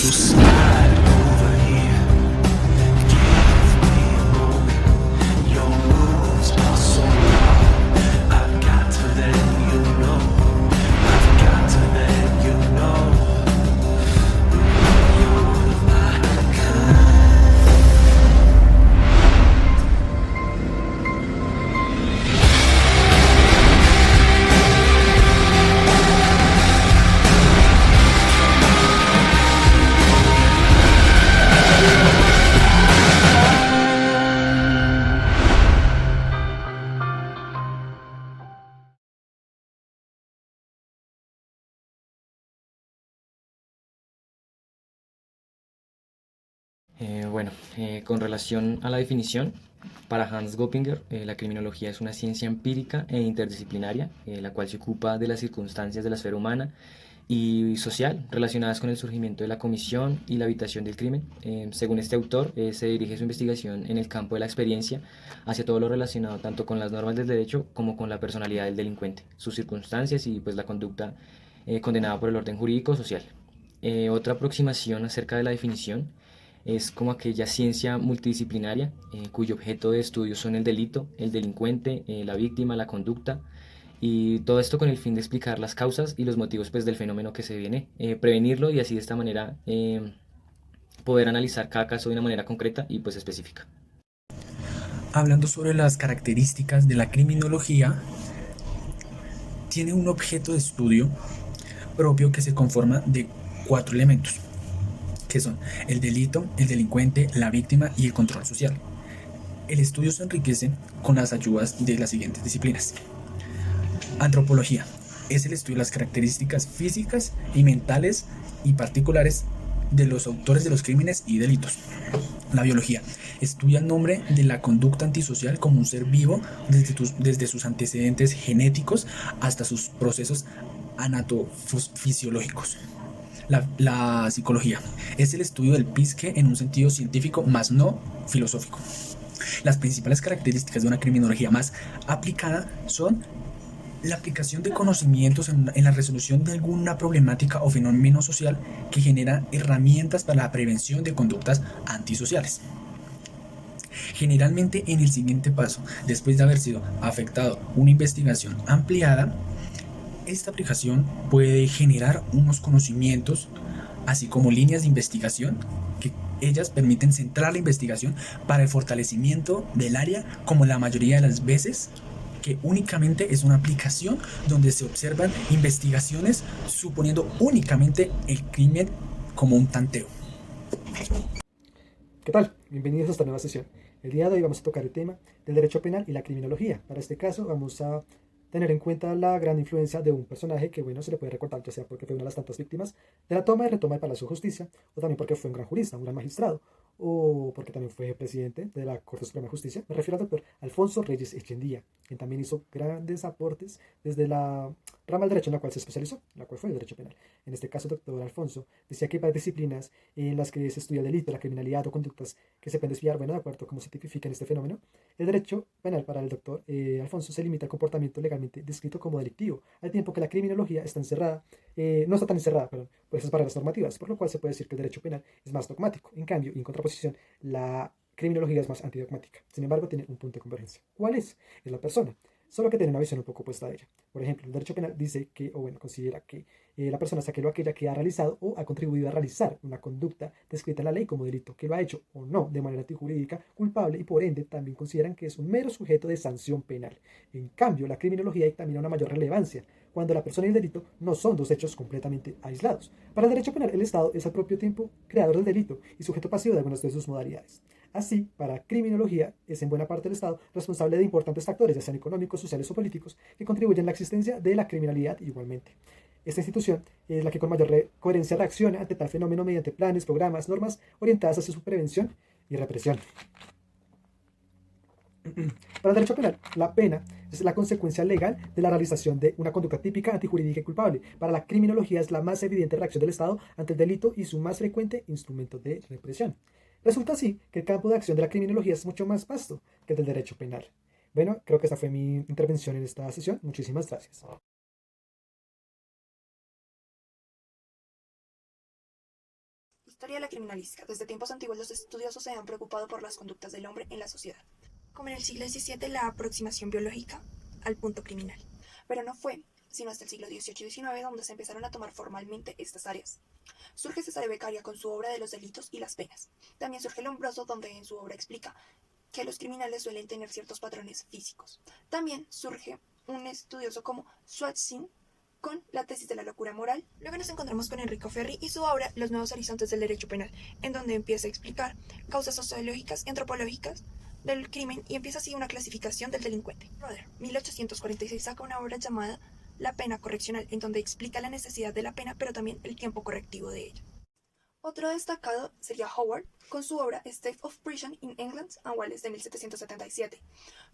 So slide over here, give me a moment. Your moves are so raw. I've got to let you know. I've got to let you know. You're one of my kind. Con relación a la definición, para Hans Goppinger, la criminología es una ciencia empírica e interdisciplinaria, la cual se ocupa de las circunstancias de la esfera humana y social relacionadas con el surgimiento de la comisión y la habitación del crimen. Según este autor, se dirige su investigación en el campo de la experiencia hacia todo lo relacionado tanto con las normas del derecho como con la personalidad del delincuente, sus circunstancias y pues la conducta condenada por el orden jurídico social. Otra aproximación acerca de la definición es como aquella ciencia multidisciplinaria cuyo objeto de estudio son el delito, el delincuente, la víctima, la conducta y todo esto con el fin de explicar las causas y los motivos pues, del fenómeno que se viene, prevenirlo y así de esta manera poder analizar cada caso de una manera concreta y pues específica. Hablando sobre las características de la criminología, tiene un objeto de estudio propio que se conforma de 4 elementos, que son el delito, el delincuente, la víctima y el control social. El estudio se enriquece con las ayudas de las siguientes disciplinas. Antropología es el estudio de las características físicas y mentales y particulares de los autores de los crímenes y delitos. La biología estudia el nombre de la conducta antisocial como un ser vivo desde sus antecedentes genéticos hasta sus procesos anatofisiológicos. La psicología es el estudio del psique en un sentido científico más no filosófico. Las principales características de una criminología más aplicada son la aplicación de conocimientos en la resolución de alguna problemática o fenómeno social que genera herramientas para la prevención de conductas antisociales. Generalmente en el siguiente paso, después de haber sido afectado una investigación ampliada, esta aplicación puede generar unos conocimientos, así como líneas de investigación, que ellas permiten centrar la investigación para el fortalecimiento del área, como la mayoría de las veces que únicamente es una aplicación donde se observan investigaciones suponiendo únicamente el crimen como un tanteo. ¿Qué tal? Bienvenidos a esta nueva sesión. El día de hoy vamos a tocar el tema del derecho penal y la criminología. Para este caso vamos a tener en cuenta la gran influencia de un personaje que, bueno, se le puede recordar ya sea porque fue una de las tantas víctimas de la toma y retoma del Palacio de Justicia, o también porque fue un gran jurista, un gran magistrado, o porque también fue presidente de la Corte Suprema de Justicia. Me refiero al doctor Alfonso Reyes Echendía, quien también hizo grandes aportes desde la rama del derecho en la cual se especializó, la cual fue el derecho penal. En este caso, el doctor Alfonso decía que hay varias disciplinas en las que se estudia el delito, la criminalidad o conductas que se pueden desviar, bueno, de acuerdo a cómo se tipifican este fenómeno. El derecho penal para el doctor Alfonso se limita al comportamiento legalmente descrito como delictivo, al tiempo que la criminología está encerrada, no está tan encerrada, perdón, por esas barreras normativas, por lo cual se puede decir que el derecho penal es más dogmático. En cambio, y en contraposición, la criminología es más antidogmática. Sin embargo, tiene un punto de convergencia. ¿Cuál es? Es la persona. Solo que tiene una visión un poco opuesta a ella. Por ejemplo, el derecho penal dice que, o bueno, considera que la persona es aquel o aquella que ha realizado o ha contribuido a realizar una conducta descrita en la ley como delito, que lo ha hecho o no de manera antijurídica, culpable y por ende también consideran que es un mero sujeto de sanción penal. En cambio, la criminología dictamina una mayor relevancia cuando la persona y el delito no son dos hechos completamente aislados. Para el derecho penal, el Estado es al propio tiempo creador del delito y sujeto pasivo de algunas de sus modalidades. Así, para criminología, es en buena parte el Estado responsable de importantes factores, ya sean económicos, sociales o políticos, que contribuyen a la existencia de la criminalidad igualmente. Esta institución es la que con mayor coherencia reacciona ante tal fenómeno mediante planes, programas, normas orientadas hacia su prevención y represión. Para el derecho penal, la pena es la consecuencia legal de la realización de una conducta típica, antijurídica y culpable. Para la criminología es la más evidente reacción del Estado ante el delito y su más frecuente instrumento de represión. Resulta así que el campo de acción de la criminología es mucho más vasto que el del derecho penal. Bueno, creo que esta fue mi intervención en esta sesión. Muchísimas gracias. Historia de la criminalística. Desde tiempos antiguos los estudiosos se han preocupado por las conductas del hombre en la sociedad, como en el siglo XVII la aproximación biológica al punto criminal. Pero no fue sino hasta el siglo XVIII y XIX donde se empezaron a tomar formalmente estas áreas. Surge Cesare Beccaria con su obra de los delitos y las penas. También surge Lombroso, donde en su obra explica que los criminales suelen tener ciertos patrones físicos. También surge un estudioso como Schwartzing con la tesis de la locura moral. Luego nos encontramos con Enrico Ferri y su obra Los nuevos horizontes del derecho penal, en donde empieza a explicar causas sociológicas y antropológicas del crimen y empieza así una clasificación del delincuente. Roeder, 1846, saca una obra llamada La pena correccional, en donde explica la necesidad de la pena, pero también el tiempo correctivo de ella. Otro destacado sería Howard, con su obra State of Prison in England and Wales de 1777.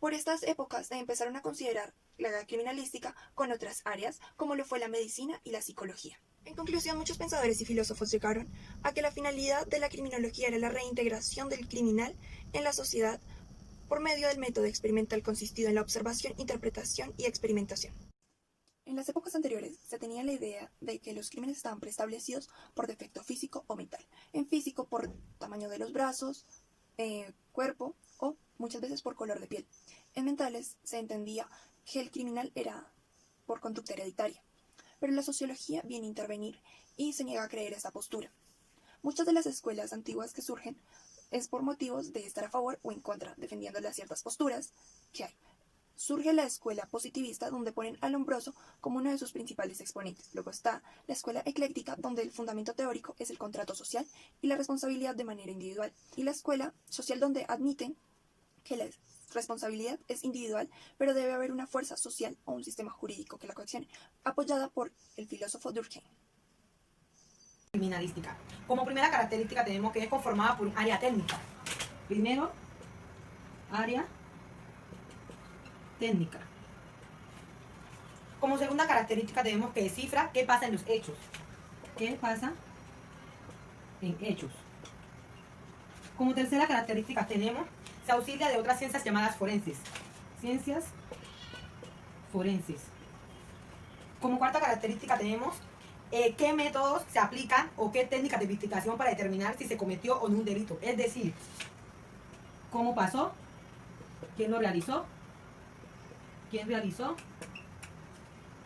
Por estas épocas se empezaron a considerar la criminalística con otras áreas, como lo fue la medicina y la psicología. En conclusión, muchos pensadores y filósofos llegaron a que la finalidad de la criminología era la reintegración del criminal en la sociedad por medio del método experimental consistido en la observación, interpretación y experimentación. En las épocas anteriores se tenía la idea de que los crímenes estaban preestablecidos por defecto físico o mental. En físico por tamaño de los brazos, cuerpo o muchas veces por color de piel. En mentales se entendía que el criminal era por conducta hereditaria. Pero la sociología viene a intervenir y se niega a creer esta postura. Muchas de las escuelas antiguas que surgen es por motivos de estar a favor o en contra, defendiendo las ciertas posturas que hay. Surge la escuela positivista, donde ponen a Lombroso como uno de sus principales exponentes. Luego está la escuela ecléctica, donde el fundamento teórico es el contrato social y la responsabilidad de manera individual. Y la escuela social, donde admiten que la responsabilidad es individual, pero debe haber una fuerza social o un sistema jurídico que la coaccione, apoyada por el filósofo Durkheim. Criminalística. Como primera característica tenemos que es conformada por un área técnica. Primero, área técnica. Como segunda característica tenemos que descifra qué pasa en los hechos. ¿Qué pasa en hechos? Como tercera característica tenemos, se auxilia de otras ciencias llamadas forenses. Ciencias forenses. Como cuarta característica tenemos qué métodos se aplican o qué técnicas de investigación para determinar si se cometió o no un delito. Es decir, cómo pasó, quién lo realizó,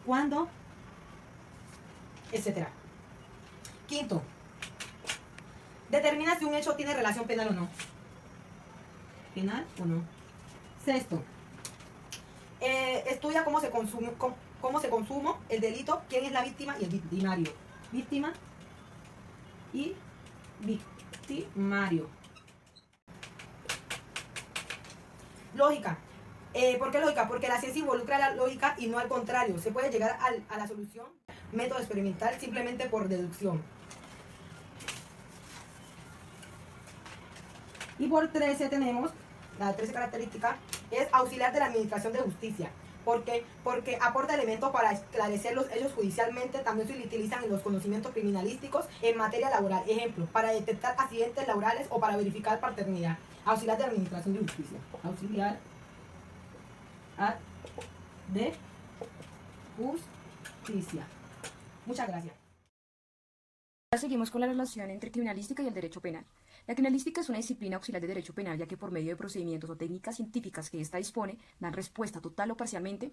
cuándo, etc. Quinto, determina si un hecho tiene relación penal o no. ¿Penal o no? Sexto, estudia cómo se consumó el delito, quién es la víctima y el victimario. Víctima y victimario. Lógica. ¿Por qué lógica? Porque la ciencia involucra la lógica y no al contrario. Se puede llegar a la solución, método experimental, simplemente por deducción. Y por 13 tenemos, la 13 característica, es auxiliar de la administración de justicia. ¿Por qué? Porque aporta elementos para esclarecer los hechos judicialmente. También se utilizan en los conocimientos criminalísticos en materia laboral. Ejemplo, para detectar accidentes laborales o para verificar paternidad. Auxiliar de la administración de justicia. Auxiliar de justicia. Muchas gracias. Ahora seguimos con la relación entre criminalística y el derecho penal. La criminalística es una disciplina auxiliar de derecho penal, ya que por medio de procedimientos o técnicas científicas que ésta dispone, dan respuesta total o parcialmente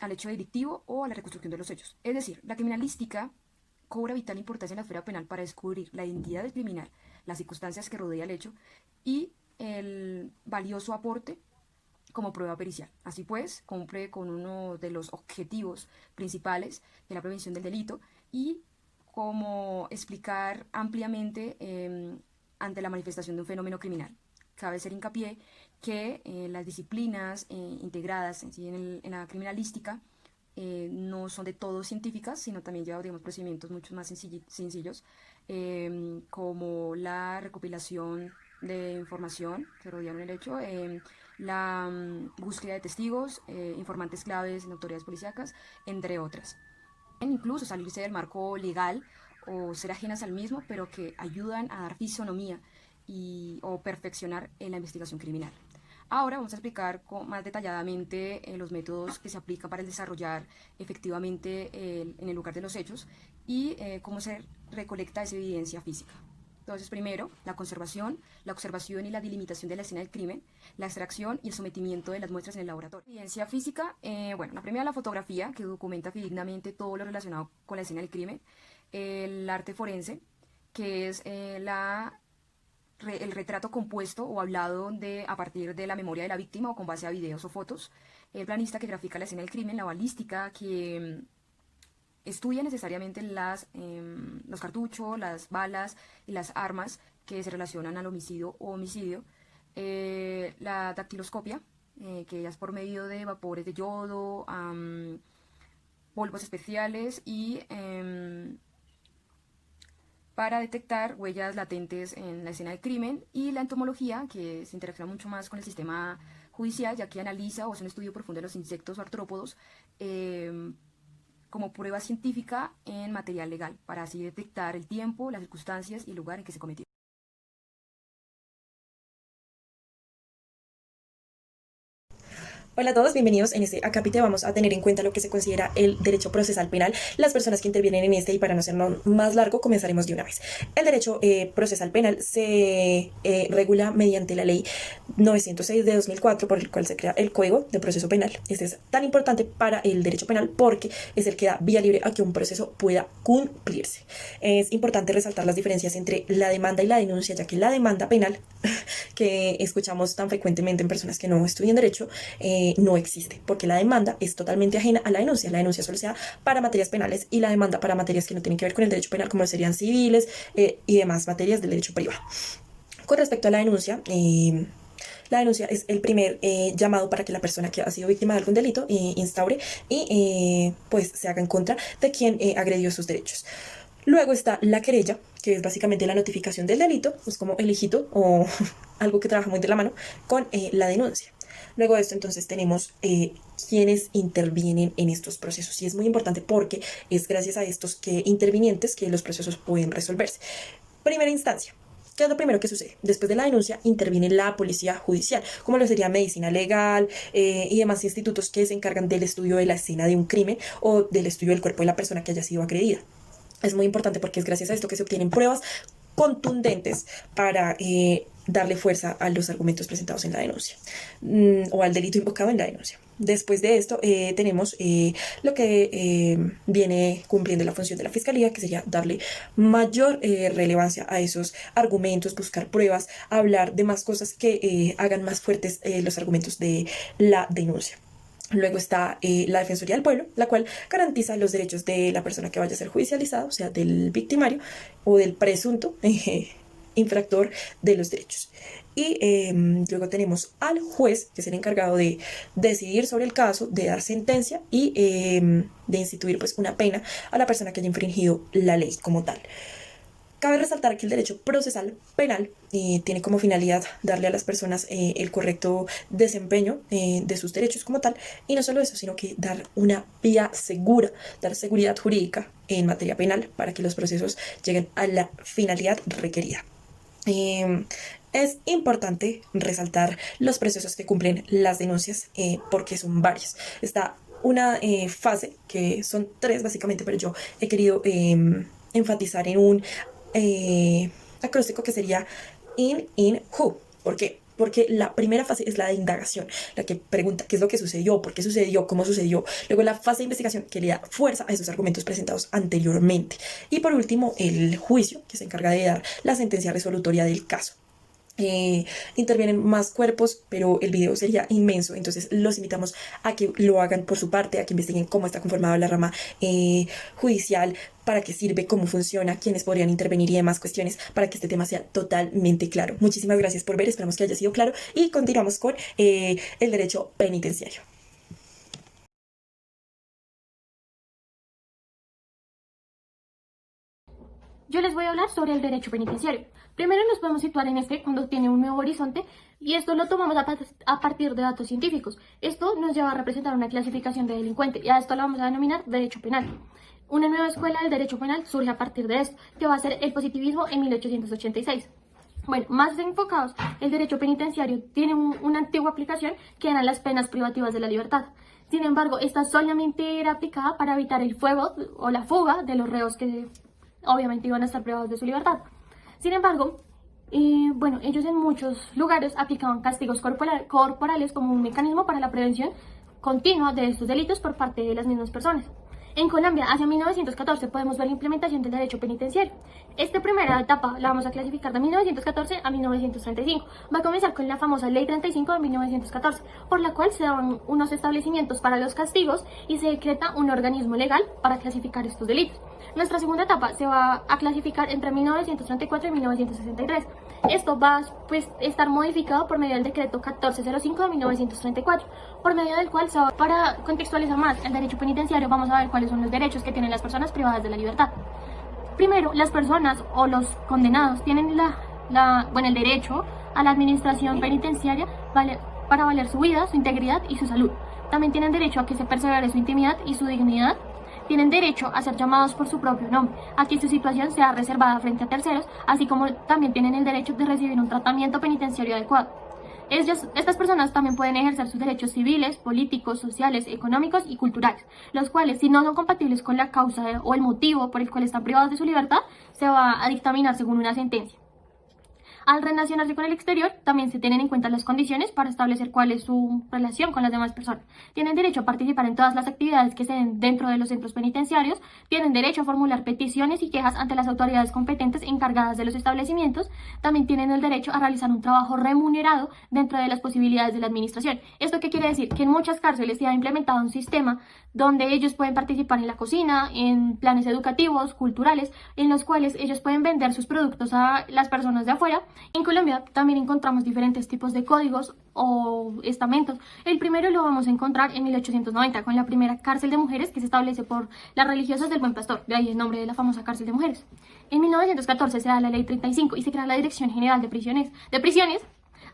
al hecho delictivo o a la reconstrucción de los hechos. Es decir, la criminalística cobra vital importancia en la esfera penal para descubrir la identidad del criminal, las circunstancias que rodea el hecho y el valioso aporte como prueba pericial. Así pues, cumple con uno de los objetivos principales de la prevención del delito y como explicar ampliamente ante la manifestación de un fenómeno criminal. Cabe hacer hincapié que las disciplinas integradas en la criminalística no son de todo científicas, sino también llevan, digamos, procedimientos mucho más sencillos, como la recopilación de información que rodean el hecho, la búsqueda de testigos, informantes claves en autoridades policíacas, entre otras. Incluso salirse del marco legal o ser ajenas al mismo, pero que ayudan a dar fisonomía o perfeccionar en la investigación criminal. Ahora vamos a explicar más detalladamente los métodos que se aplican para desarrollar efectivamente en el lugar de los hechos y cómo se recolecta esa evidencia física. Entonces, primero, la conservación, la observación y la delimitación de la escena del crimen, la extracción y el sometimiento de las muestras en el laboratorio. Evidencia física, bueno, la primera, la fotografía, que documenta fidedignamente todo lo relacionado con la escena del crimen, el arte forense, que es el retrato compuesto o hablado a partir de la memoria de la víctima o con base a videos o fotos, el planista, que grafica la escena del crimen, la balística, que estudia necesariamente los cartuchos, las balas y las armas que se relacionan al homicidio o homicidio, la dactiloscopia, que es por medio de vapores de yodo, polvos especiales y para detectar huellas latentes en la escena del crimen, y la entomología, que se interacciona mucho más con el sistema judicial, ya que analiza o hace un estudio profundo de los insectos o artrópodos como prueba científica en material legal, para así detectar el tiempo, las circunstancias y el lugar en que se cometió. Hola a todos, bienvenidos. En este acápite vamos a tener en cuenta lo que se considera el derecho procesal penal, las personas que intervienen en este, y para no hacerlo más largo, comenzaremos de una vez. El derecho procesal penal se regula mediante la ley 906 de 2004, por el cual se crea el Código de Proceso Penal. Este es tan importante para el derecho penal porque es el que da vía libre a que un proceso pueda cumplirse. Es importante resaltar las diferencias entre la demanda y la denuncia, ya que la demanda penal, que escuchamos tan frecuentemente en personas que no estudian derecho, no existe, porque la demanda es totalmente ajena a la denuncia. La denuncia solo se da para materias penales y la demanda para materias que no tienen que ver con el derecho penal, como serían civiles y demás materias del derecho privado. Con respecto a la denuncia es el primer llamado para que la persona que ha sido víctima de algún delito instaure y pues se haga en contra de quien agredió sus derechos. Luego está la querella, que es básicamente la notificación del delito, pues como el hijito o algo que trabaja muy de la mano con la denuncia. Luego de esto, entonces, tenemos quienes intervienen en estos procesos. Y es muy importante porque es gracias a estos intervinientes que los procesos pueden resolverse. Primera instancia. ¿Qué es lo primero que sucede? Después de la denuncia interviene la policía judicial, como lo sería medicina legal y demás institutos que se encargan del estudio de la escena de un crimen o del estudio del cuerpo de la persona que haya sido agredida. Es muy importante porque es gracias a esto que se obtienen pruebas contundentes para darle fuerza a los argumentos presentados en la denuncia o al delito invocado en la denuncia. Después de esto tenemos lo que viene cumpliendo la función de la fiscalía, que sería darle mayor relevancia a esos argumentos, buscar pruebas, hablar de más cosas que hagan más fuertes los argumentos de la denuncia. Luego está la Defensoría del Pueblo, la cual garantiza los derechos de la persona que vaya a ser judicializada, o sea, del victimario o del presunto infractor de los derechos. Y luego tenemos al juez, que es el encargado de decidir sobre el caso, de dar sentencia y de instituir pues una pena a la persona que haya infringido la ley como tal. Cabe resaltar que el derecho procesal penal tiene como finalidad darle a las personas el correcto desempeño de sus derechos como tal, y no solo eso, sino que dar una vía segura, dar seguridad jurídica en materia penal para que los procesos lleguen a la finalidad requerida. Es importante resaltar los procesos que cumplen las denuncias porque son varios. Está una fase, que son tres básicamente, pero yo he querido enfatizar en un acróstico que sería in, who. ¿Por qué? Porque la primera fase es la de indagación, la que pregunta qué es lo que sucedió, por qué sucedió, cómo sucedió. Luego la fase de investigación, que le da fuerza a esos argumentos presentados anteriormente. Y por último, el juicio, que se encarga de dar la sentencia resolutoria del caso. Intervienen más cuerpos, pero el video sería inmenso, entonces los invitamos a que lo hagan por su parte, a que investiguen cómo está conformada la rama judicial, para qué sirve, cómo funciona, quiénes podrían intervenir y demás cuestiones, para que este tema sea totalmente claro. Muchísimas gracias por ver, esperamos que haya sido claro y continuamos con el derecho penitenciario. Yo les voy a hablar sobre el derecho penitenciario. Primero nos podemos situar en cuando tiene un nuevo horizonte, y esto lo tomamos a partir de datos científicos. Esto nos lleva a representar una clasificación de delincuente, y a esto lo vamos a denominar derecho penal. Una nueva escuela del derecho penal surge a partir de esto, que va a ser el positivismo en 1886. Bueno, más enfocados, el derecho penitenciario tiene una antigua aplicación que eran las penas privativas de la libertad. Sin embargo, esta solamente era aplicada para evitar el fuego o la fuga de los reos que obviamente iban a estar privados de su libertad. Sin embargo, ellos en muchos lugares aplicaban castigos corporales como un mecanismo para la prevención continua de estos delitos por parte de las mismas personas. En Colombia, hacia 1914, podemos ver la implementación del derecho penitenciario. Esta primera etapa la vamos a clasificar de 1914 a 1935. Va a comenzar con la famosa Ley 35 de 1914, por la cual se dan unos establecimientos para los castigos y se decreta un organismo legal para clasificar estos delitos. Nuestra segunda etapa se va a clasificar entre 1934 y 1963. Esto va a estar modificado por medio del decreto 1405 de 1934, por medio del cual, para contextualizar más el derecho penitenciario, vamos a ver cuáles son los derechos que tienen las personas privadas de la libertad. Primero, las personas o los condenados tienen el derecho a la administración penitenciaria para valer su vida, su integridad y su salud. También tienen derecho a que se persevere su intimidad y su dignidad. Tienen derecho a ser llamados por su propio nombre, a que su situación sea reservada frente a terceros, así como también tienen el derecho de recibir un tratamiento penitenciario adecuado. Estas personas también pueden ejercer sus derechos civiles, políticos, sociales, económicos y culturales, los cuales, si no son compatibles con la causa o el motivo por el cual están privados de su libertad, se va a dictaminar según una sentencia. Al relacionarse con el exterior, también se tienen en cuenta las condiciones para establecer cuál es su relación con las demás personas. Tienen derecho a participar en todas las actividades que se den dentro de los centros penitenciarios, tienen derecho a formular peticiones y quejas ante las autoridades competentes encargadas de los establecimientos, también tienen el derecho a realizar un trabajo remunerado dentro de las posibilidades de la administración. ¿Esto qué quiere decir? Que en muchas cárceles se ha implementado un sistema donde ellos pueden participar en la cocina, en planes educativos, culturales, en los cuales ellos pueden vender sus productos a las personas de afuera. En Colombia también encontramos diferentes tipos de códigos o estamentos. El primero lo vamos a encontrar en 1890 con la primera cárcel de mujeres que se establece por las religiosas del Buen Pastor, de ahí el nombre de la famosa cárcel de mujeres. En 1914 se da la Ley 35 y se crea la Dirección General de Prisiones,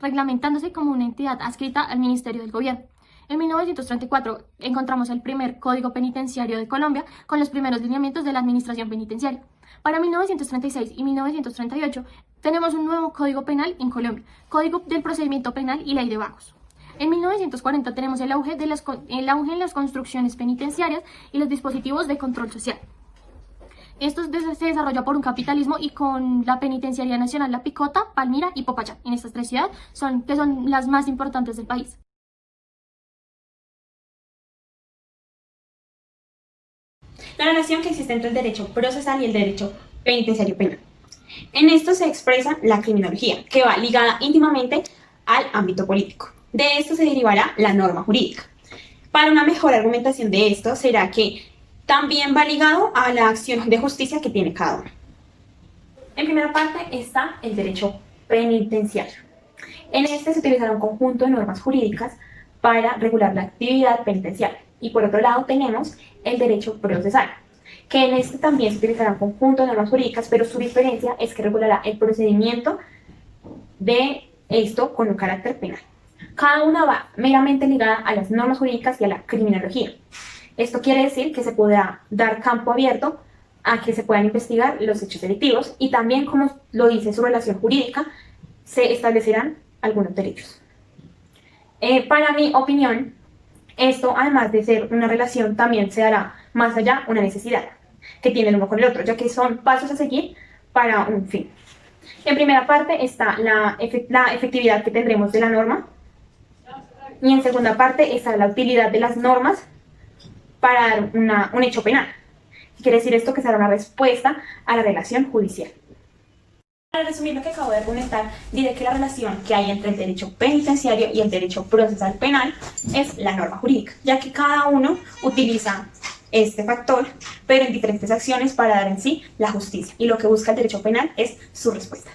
reglamentándose como una entidad adscrita al Ministerio del Gobierno. En 1934 encontramos el primer Código Penitenciario de Colombia con los primeros lineamientos de la administración penitenciaria. Para 1936 y 1938 tenemos un nuevo Código Penal en Colombia, Código del Procedimiento Penal y Ley de Vagos. En 1940 tenemos el auge en las construcciones penitenciarias y los dispositivos de control social. Esto se desarrolla por un capitalismo y con la Penitenciaría Nacional La Picota, Palmira y Popayán. En estas tres ciudades que son las más importantes del país. La relación que existe entre el derecho procesal y el derecho penitenciario penal. En esto se expresa la criminología, que va ligada íntimamente al ámbito político. De esto se derivará la norma jurídica. Para una mejor argumentación de esto será que también va ligado a la acción de justicia que tiene cada uno. En primera parte está el derecho penitenciario. En este se utilizará un conjunto de normas jurídicas para regular la actividad penitenciaria. Y por otro lado tenemos el derecho procesal, que en este también se utilizará un conjunto de normas jurídicas, pero su diferencia es que regulará el procedimiento de esto con un carácter penal. Cada una va meramente ligada a las normas jurídicas y a la criminología. Esto quiere decir que se podrá dar campo abierto a que se puedan investigar los hechos delictivos y también, como lo dice su relación jurídica, se establecerán algunos derechos. Para mi opinión, esto, además de ser una relación, también se dará más allá una necesidad que tiene el uno con el otro, ya que son pasos a seguir para un fin. En primera parte está la efectividad que tendremos de la norma y en segunda parte está la utilidad de las normas para dar un hecho penal. Quiere decir esto que será una respuesta a la relación judicial. Para resumir lo que acabo de argumentar, diré que la relación que hay entre el derecho penitenciario y el derecho procesal penal es la norma jurídica, ya que cada uno utiliza este factor, pero en diferentes acciones para dar en sí la justicia. Y lo que busca el derecho penal es su respuesta.